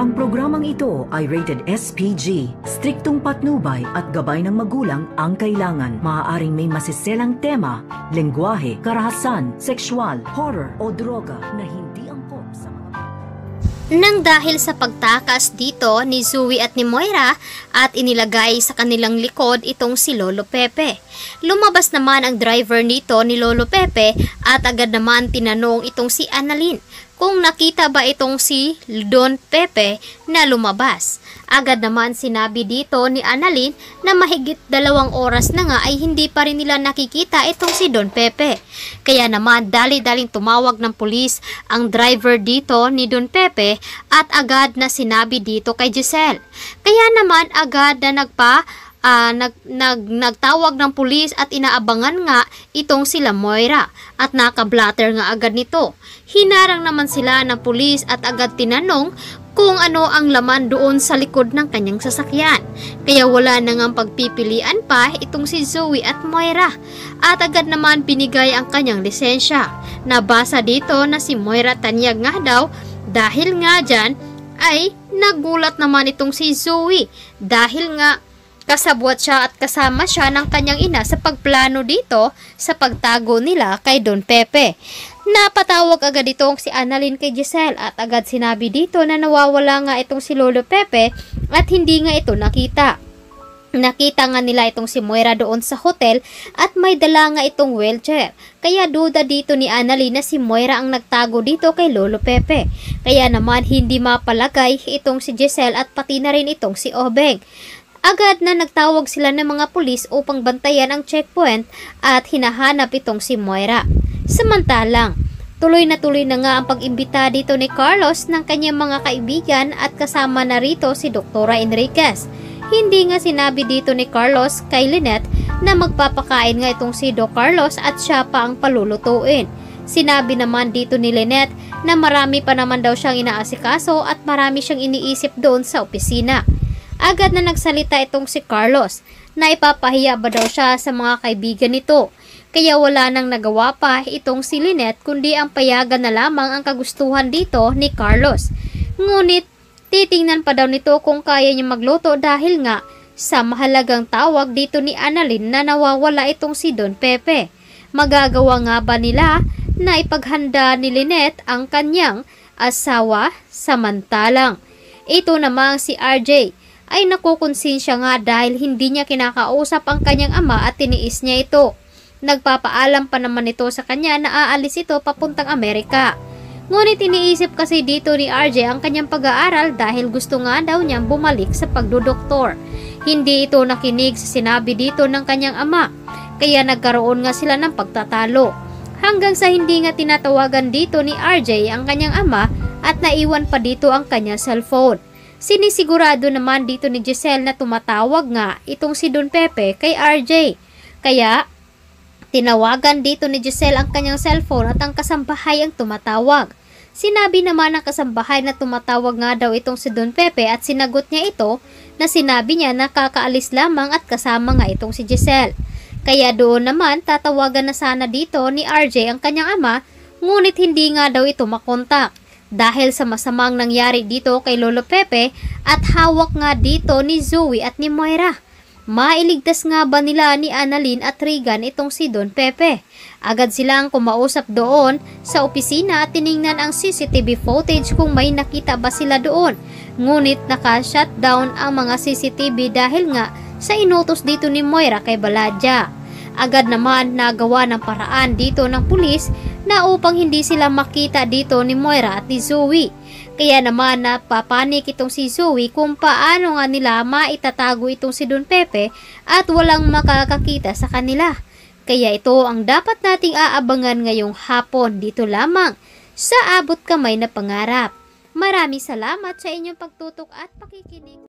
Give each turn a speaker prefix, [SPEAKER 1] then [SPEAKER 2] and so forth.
[SPEAKER 1] Ang programang ito ay rated SPG. Striktong patnubay at gabay ng magulang ang kailangan. Maaaring may masiselang tema, lengguwahe, karahasan, sexual, horror o droga na hindi angkop sa mga...
[SPEAKER 2] Nang dahil sa pagtakas dito ni Zoe at ni Moira at inilagay sa kanilang likod itong si Lolo Pepe. Lumabas naman ang driver nito ni Lolo Pepe at agad naman tinanong itong si Annalyn kung nakita ba itong si Don Pepe na lumabas. Agad naman sinabi dito ni Annalyn na mahigit 2 oras na nga ay hindi pa rin nila nakikita itong si Don Pepe. Kaya naman dali-daling tumawag ng pulis ang driver dito ni Don Pepe at agad na sinabi dito kay Giselle. Kaya naman agad na nagtawag ng pulis at inaabangan nga itong sila Moira at nakablatter nga agad nito. Hinarang naman sila ng pulis at agad tinanong kung ano ang laman doon sa likod ng kanyang sasakyan. Kaya wala na ngang pagpipilian pa itong si Zoe at Moira at agad naman binigay ang kanyang lisensya. Nabasa dito na si Moira tanyag nga daw dahil nga dyan ay nagulat naman itong si Zoe dahil nga kasabwat siya at kasama siya ng kanyang ina sa pagplano dito sa pagtago nila kay Don Pepe. Napatawag agad itong si Annalyn kay Giselle at agad sinabi dito na nawawala nga itong si Lolo Pepe at hindi nga ito nakita. Nakita nga nila itong si Moira doon sa hotel at may dala nga itong wheelchair. Kaya duda dito ni Annalyn na si Moira ang nagtago dito kay Lolo Pepe. Kaya naman hindi mapalagay itong si Giselle at pati na rin itong si Obeng. Agad na nagtawag sila ng mga pulis upang bantayan ang checkpoint at hinahanap itong si Moira. Samantalang, tuloy na nga ang pag-imbita dito ni Carlos ng kanyang mga kaibigan at kasama na rito si Doktora Enriquez. Hindi nga sinabi dito ni Carlos kay Lynette na magpapakain nga itong si Doc Carlos at siya pa ang palulutuin. Sinabi naman dito ni Lynette na marami pa naman daw siyang inaasikaso at marami siyang iniisip doon sa opisina. Agad na nagsalita itong si Carlos na ipapahiya ba daw siya sa mga kaibigan nito. Kaya wala nang nagawa pa itong si Lynette kundi ang payagan na lamang ang kagustuhan dito ni Carlos. Ngunit titingnan pa daw nito kung kaya niya magluto dahil nga sa mahalagang tawag dito ni Annalyn na nawawala itong si Don Pepe. Magagawa nga ba nila na ipaghanda ni Lynette ang kanyang asawa samantalang? Ito namang si RJ ay nakukonsensya nga dahil hindi niya kinakausap ang kanyang ama at tiniis niya ito. Nagpapaalam pa naman ito sa kanya na aalis ito papuntang Amerika. Ngunit iniisip kasi dito ni RJ ang kanyang pag-aaral dahil gusto nga daw niyang bumalik sa pagdodoktor. Hindi ito nakinig sa sinabi dito ng kanyang ama, kaya nagkaroon nga sila ng pagtatalo. Hanggang sa hindi nga tinatawagan dito ni RJ ang kanyang ama at naiwan pa dito ang kanyang cellphone. Sinisigurado naman dito ni Giselle na tumatawag nga itong si Don Pepe kay RJ. Kaya tinawagan dito ni Giselle ang kanyang cellphone at ang kasambahay ang tumatawag. Sinabi naman ng kasambahay na tumatawag nga daw itong si Don Pepe at sinagot niya ito na sinabi niya na kakaalis lamang at kasama nga itong si Giselle. Kaya doon naman tatawagan na sana dito ni RJ ang kanyang ama ngunit hindi nga daw ito makontak. Dahil sa masamang nangyari dito kay Lolo Pepe at hawak nga dito ni Zoe at ni Moira. Mailigtas nga ba nila ni Annalyn at Regan itong si Don Pepe? Agad silang kumausap doon sa opisina at tiningnan ang CCTV footage kung may nakita ba sila doon. Ngunit naka-shutdown ang mga CCTV dahil nga sa inutos dito ni Moira kay Baladja. Agad naman nagawa ng paraan dito ng pulis na upang hindi sila makita dito ni Moira at ni Zoe. Kaya naman napapanik itong si Zoe kung paano nga nila maitatago itong si Don Pepe at walang makakakita sa kanila. Kaya ito ang dapat nating aabangan ngayong hapon dito lamang sa Abot Kamay na Pangarap. Maraming salamat sa inyong pagtutok at pakikinig.